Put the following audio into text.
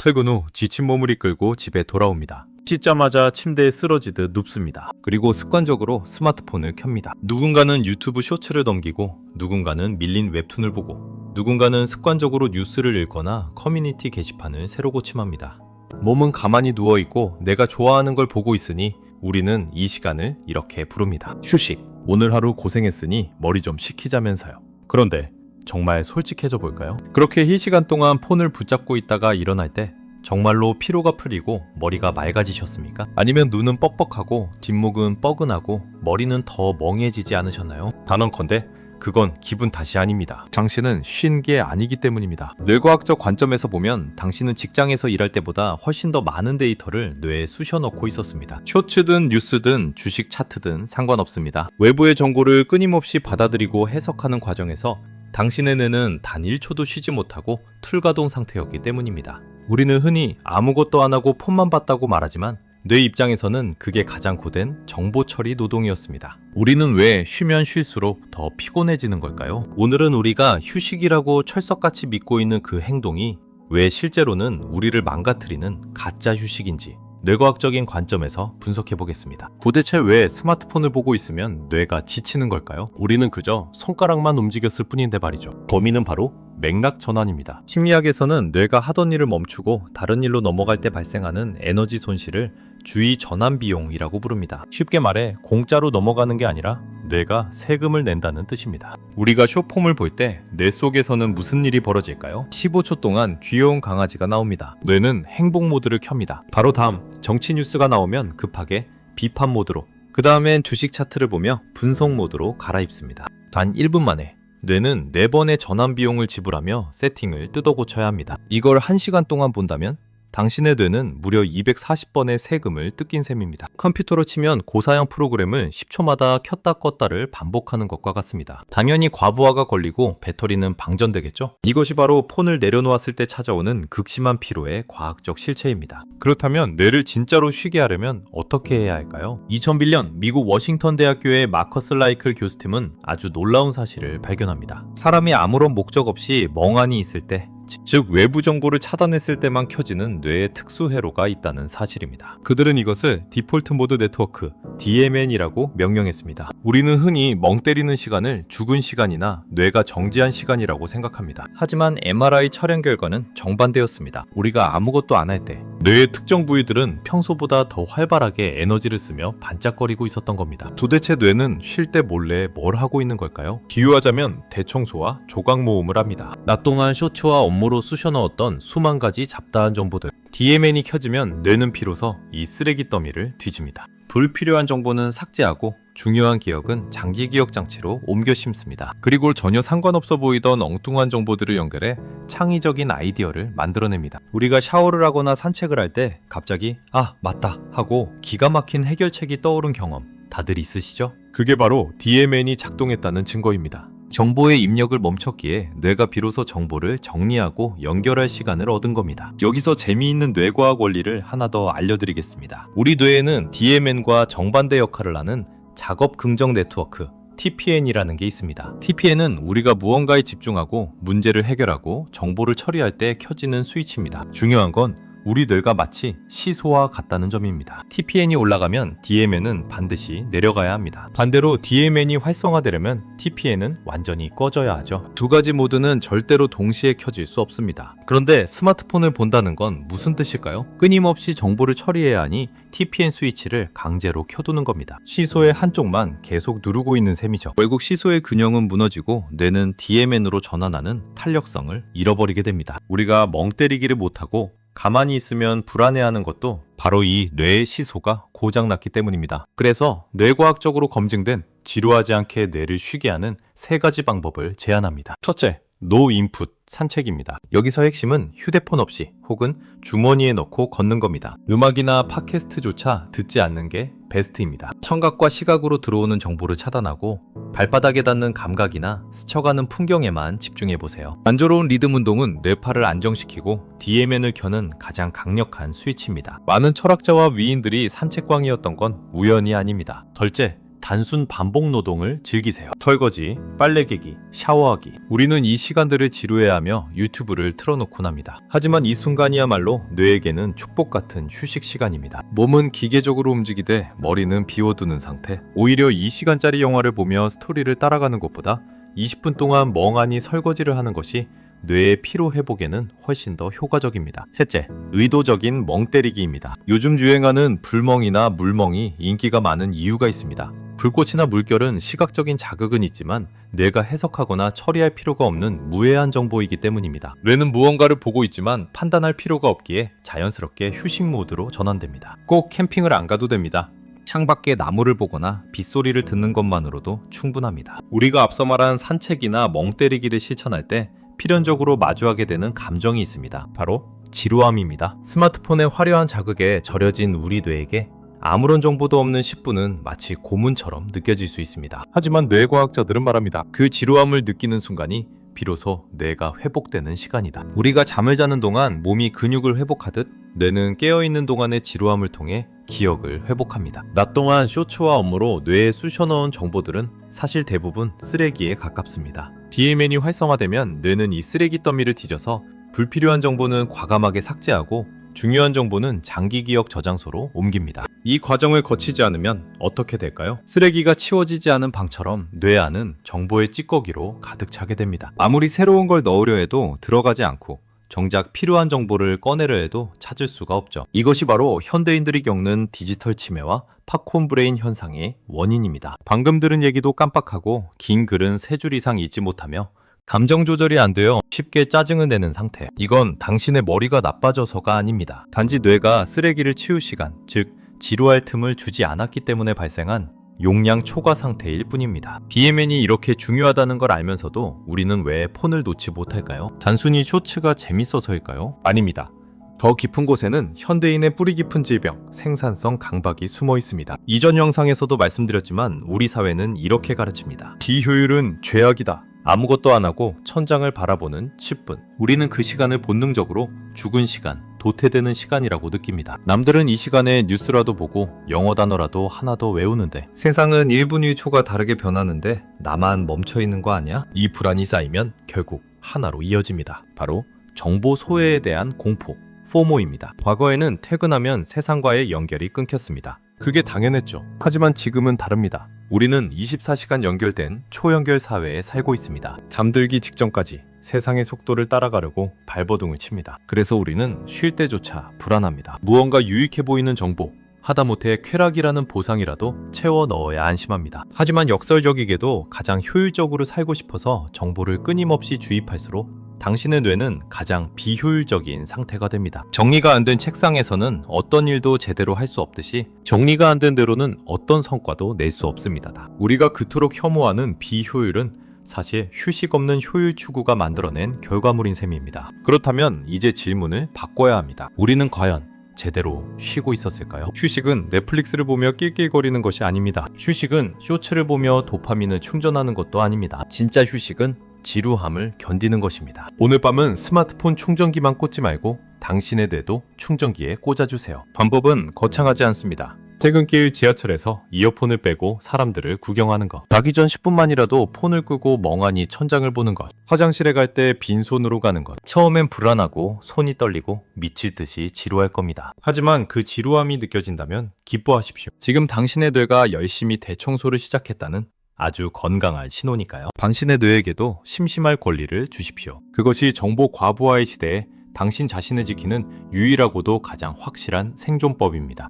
퇴근 후 지친 몸을 이끌고 집에 돌아옵니다. 씻자마자 침대에 쓰러지듯 눕습니다. 그리고 습관적으로 스마트폰을 켭니다. 누군가는 유튜브 쇼츠를 넘기고, 누군가는 밀린 웹툰을 보고, 누군가는 습관적으로 뉴스를 읽거나 커뮤니티 게시판을 새로 고침합니다. 몸은 가만히 누워있고 내가 좋아하는 걸 보고 있으니 우리는 이 시간을 이렇게 부릅니다. 휴식. 오늘 하루 고생했으니 머리 좀 식히자면서요. 그런데 정말 솔직해져 볼까요? 그렇게 이 시간 동안 폰을 붙잡고 있다가 일어날 때 정말로 피로가 풀리고 머리가 맑아지셨습니까? 아니면 눈은 뻑뻑하고 뒷목은 뻐근하고 머리는 더 멍해지지 않으셨나요? 단언컨대 그건 기분 탓이 아닙니다. 당신은 쉰 게 아니기 때문입니다. 뇌과학적 관점에서 보면 당신은 직장에서 일할 때보다 훨씬 더 많은 데이터를 뇌에 쑤셔넣고 있었습니다. 쇼츠든 뉴스든 주식 차트든 상관없습니다. 외부의 정보를 끊임없이 받아들이고 해석하는 과정에서 당신의 뇌는 단 1초도 쉬지 못하고 툴가동 상태였기 때문입니다. 우리는 흔히 아무것도 안 하고 폰만 봤다고 말하지만 뇌 입장에서는 그게 가장 고된 정보 처리 노동이었습니다. 우리는 왜 쉬면 쉴수록 더 피곤해지는 걸까요? 오늘은 우리가 휴식이라고 철석같이 믿고 있는 그 행동이 왜 실제로는 우리를 망가뜨리는 가짜 휴식인지 뇌과학적인 관점에서 분석해 보겠습니다. 도대체 왜 스마트폰을 보고 있으면 뇌가 지치는 걸까요? 우리는 그저 손가락만 움직였을 뿐인데 말이죠. 범인은 바로 맥락 전환입니다. 심리학에서는 뇌가 하던 일을 멈추고 다른 일로 넘어갈 때 발생하는 에너지 손실을 주의 전환 비용이라고 부릅니다. 쉽게 말해 공짜로 넘어가는 게 아니라 뇌가 세금을 낸다는 뜻입니다. 우리가 쇼폼을 볼 때 뇌 속에서는 무슨 일이 벌어질까요? 15초 동안 귀여운 강아지가 나옵니다. 뇌는 행복 모드를 켭니다. 바로 다음 정치 뉴스가 나오면 급하게 비판 모드로, 그 다음엔 주식 차트를 보며 분석 모드로 갈아입습니다. 단 1분 만에 뇌는 4번의 전환 비용을 지불하며 세팅을 뜯어 고쳐야 합니다. 이걸 1시간 동안 본다면 당신의 뇌는 무려 240번의 세금을 뜯긴 셈입니다. 컴퓨터로 치면 고사양 프로그램을 10초마다 켰다 껐다를 반복하는 것과 같습니다. 당연히 과부하가 걸리고 배터리는 방전되겠죠? 이것이 바로 폰을 내려놓았을 때 찾아오는 극심한 피로의 과학적 실체입니다. 그렇다면 뇌를 진짜로 쉬게 하려면 어떻게 해야 할까요? 2001년 미국 워싱턴 대학교의 마커스 라이클 교수팀은 아주 놀라운 사실을 발견합니다. 사람이 아무런 목적 없이 멍하니 있을 때, 즉 외부 정보를 차단했을 때만 켜지는 뇌의 특수 회로가 있다는 사실입니다. 그들은 이것을 디폴트 모드 네트워크 DMN이라고 명명했습니다. 우리는 흔히 멍 때리는 시간을 죽은 시간이나 뇌가 정지한 시간이라고 생각합니다. 하지만 MRI 촬영 결과는 정반대였습니다. 우리가 아무것도 안 할 때 뇌의 특정 부위들은 평소보다 더 활발하게 에너지를 쓰며 반짝거리고 있었던 겁니다. 도대체 뇌는 쉴 때 몰래 뭘 하고 있는 걸까요? 비유하자면 대청소와 조각 모음을 합니다. 낮 동안 쇼츠와 업무로 쑤셔넣었던 수만 가지 잡다한 정보들, DMN이 켜지면 뇌는 비로소 이 쓰레기 더미를 뒤집니다. 불필요한 정보는 삭제하고 중요한 기억은 장기 기억 장치로 옮겨 심습니다. 그리고 전혀 상관없어 보이던 엉뚱한 정보들을 연결해 창의적인 아이디어를 만들어냅니다. 우리가 샤워를 하거나 산책을 할 때 갑자기 아 맞다 하고 기가 막힌 해결책이 떠오른 경험 다들 있으시죠? 그게 바로 DMN이 작동했다는 증거입니다. 정보의 입력을 멈췄기에 뇌가 비로소 정보를 정리하고 연결할 시간을 얻은 겁니다. 여기서 재미있는 뇌과학 원리를 하나 더 알려드리겠습니다. 우리 뇌에는 DMN과 정반대 역할을 하는 작업 긍정 네트워크 TPN이라는 게 있습니다. TPN은 우리가 무언가에 집중하고 문제를 해결하고 정보를 처리할 때 켜지는 스위치입니다. 중요한 건 우리 뇌가 마치 시소와 같다는 점입니다. TPN이 올라가면 DMN은 반드시 내려가야 합니다. 반대로 DMN이 활성화되려면 TPN은 완전히 꺼져야 하죠. 두 가지 모드는 절대로 동시에 켜질 수 없습니다. 그런데 스마트폰을 본다는 건 무슨 뜻일까요? 끊임없이 정보를 처리해야 하니 TPN 스위치를 강제로 켜두는 겁니다. 시소의 한쪽만 계속 누르고 있는 셈이죠. 결국 시소의 균형은 무너지고 뇌는 DMN으로 전환하는 탄력성을 잃어버리게 됩니다. 우리가 멍 때리기를 못하고 가만히 있으면 불안해하는 것도 바로 이 뇌의 시소가 고장났기 때문입니다. 그래서 뇌과학적으로 검증된 지루하지 않게 뇌를 쉬게 하는 3가지 방법을 제안합니다. 첫째, 노 인풋 산책입니다. 여기서 핵심은 휴대폰 없이 혹은 주머니에 넣고 걷는 겁니다. 음악이나 팟캐스트조차 듣지 않는 게 베스트입니다. 청각과 시각으로 들어오는 정보를 차단하고 발바닥에 닿는 감각이나 스쳐가는 풍경에만 집중해보세요. 단조로운 리듬 운동은 뇌파를 안정시키고 DMN을 켜는 가장 강력한 스위치입니다. 많은 철학자와 위인들이 산책광이었던 건 우연이 아닙니다. 덜째, 단순 반복 노동을 즐기세요. 설거지, 빨래 개기, 샤워하기. 우리는 이 시간들을 지루해하며 유튜브를 틀어놓곤 합니다. 하지만 이 순간이야말로 뇌에게는 축복 같은 휴식 시간입니다. 몸은 기계적으로 움직이되 머리는 비워두는 상태. 오히려 이 시간짜리 영화를 보며 스토리를 따라가는 것보다 20분 동안 멍하니 설거지를 하는 것이 뇌의 피로 회복에는 훨씬 더 효과적입니다. 셋째, 의도적인 멍 때리기입니다. 요즘 유행하는 불멍이나 물멍이 인기가 많은 이유가 있습니다. 불꽃이나 물결은 시각적인 자극은 있지만 뇌가 해석하거나 처리할 필요가 없는 무해한 정보이기 때문입니다. 뇌는 무언가를 보고 있지만 판단할 필요가 없기에 자연스럽게 휴식 모드로 전환됩니다. 꼭 캠핑을 안 가도 됩니다. 창밖에 나무를 보거나 빗소리를 듣는 것만으로도 충분합니다. 우리가 앞서 말한 산책이나 멍 때리기를 실천할 때 필연적으로 마주하게 되는 감정이 있습니다. 바로 지루함입니다. 스마트폰의 화려한 자극에 절여진 우리 뇌에게 아무런 정보도 없는 10분은 마치 고문처럼 느껴질 수 있습니다. 하지만 뇌과학자들은 말합니다. 그 지루함을 느끼는 순간이 비로소 뇌가 회복되는 시간이다. 우리가 잠을 자는 동안 몸이 근육을 회복하듯 뇌는 깨어있는 동안의 지루함을 통해 기억을 회복합니다. 낮 동안 쇼츠와 업무로 뇌에 쑤셔넣은 정보들은 사실 대부분 쓰레기에 가깝습니다. BMN이 활성화되면 뇌는 이 쓰레기 더미를 뒤져서 불필요한 정보는 과감하게 삭제하고 중요한 정보는 장기 기억 저장소로 옮깁니다. 이 과정을 거치지 않으면 어떻게 될까요? 쓰레기가 치워지지 않은 방처럼 뇌 안은 정보의 찌꺼기로 가득 차게 됩니다. 아무리 새로운 걸 넣으려 해도 들어가지 않고 정작 필요한 정보를 꺼내려 해도 찾을 수가 없죠. 이것이 바로 현대인들이 겪는 디지털 치매와 팝콘 브레인 현상의 원인입니다. 방금 들은 얘기도 깜빡하고 긴 글은 3줄 이상 읽지 못하며 감정 조절이 안 되어 쉽게 짜증을 내는 상태. 이건 당신의 머리가 나빠져서가 아닙니다. 단지 뇌가 쓰레기를 치울 시간, 즉 지루할 틈을 주지 않았기 때문에 발생한 용량 초과 상태일 뿐입니다. BMN이 이렇게 중요하다는 걸 알면서도 우리는 왜 폰을 놓지 못할까요? 단순히 쇼츠가 재밌어서일까요? 아닙니다. 더 깊은 곳에는 현대인의 뿌리 깊은 질병, 생산성 강박이 숨어 있습니다. 이전 영상에서도 말씀드렸지만 우리 사회는 이렇게 가르칩니다. 비효율은 죄악이다. 아무것도 안 하고 천장을 바라보는 10분. 우리는 그 시간을 본능적으로 죽은 시간, 도태되는 시간이라고 느낍니다. 남들은 이 시간에 뉴스라도 보고 영어 단어라도 하나 더 외우는데 세상은 1분 1초가 다르게 변하는데 나만 멈춰있는 거 아니야? 이 불안이 쌓이면 결국 하나로 이어집니다. 바로 정보 소외에 대한 공포, 포모입니다. 과거에는 퇴근하면 세상과의 연결이 끊겼습니다. 그게 당연했죠. 하지만 지금은 다릅니다. 우리는 24시간 연결된 초연결 사회에 살고 있습니다. 잠들기 직전까지 세상의 속도를 따라가려고 발버둥을 칩니다. 그래서 우리는 쉴 때조차 불안합니다. 무언가 유익해 보이는 정보, 하다못해 쾌락이라는 보상이라도 채워 넣어야 안심합니다. 하지만 역설적이게도 가장 효율적으로 살고 싶어서 정보를 끊임없이 주입할수록 당신의 뇌는 가장 비효율적인 상태가 됩니다. 정리가 안 된 책상에서는 어떤 일도 제대로 할 수 없듯이 정리가 안 된 대로는 어떤 성과도 낼 수 없습니다. 우리가 그토록 혐오하는 비효율은 사실 휴식 없는 효율 추구가 만들어낸 결과물인 셈입니다. 그렇다면 이제 질문을 바꿔야 합니다. 우리는 과연 제대로 쉬고 있었을까요? 휴식은 넷플릭스를 보며 낄낄거리는 것이 아닙니다. 휴식은 쇼츠를 보며 도파민을 충전하는 것도 아닙니다. 진짜 휴식은 지루함을 견디는 것입니다. 오늘 밤은 스마트폰 충전기만 꽂지 말고 당신의 뇌도 충전기에 꽂아주세요. 방법은 거창하지 않습니다. 퇴근길 지하철에서 이어폰을 빼고 사람들을 구경하는 것. 자기 전 10분만이라도 폰을 끄고 멍하니 천장을 보는 것. 화장실에 갈 때 빈손으로 가는 것. 처음엔 불안하고 손이 떨리고 미칠 듯이 지루할 겁니다. 하지만 그 지루함이 느껴진다면 기뻐하십시오. 지금 당신의 뇌가 열심히 대청소를 시작했다는 아주 건강한 신호니까요. 당신의 뇌에게도 심심할 권리를 주십시오. 그것이 정보 과부하의 시대에 당신 자신을 지키는 유일하고도 가장 확실한 생존법입니다.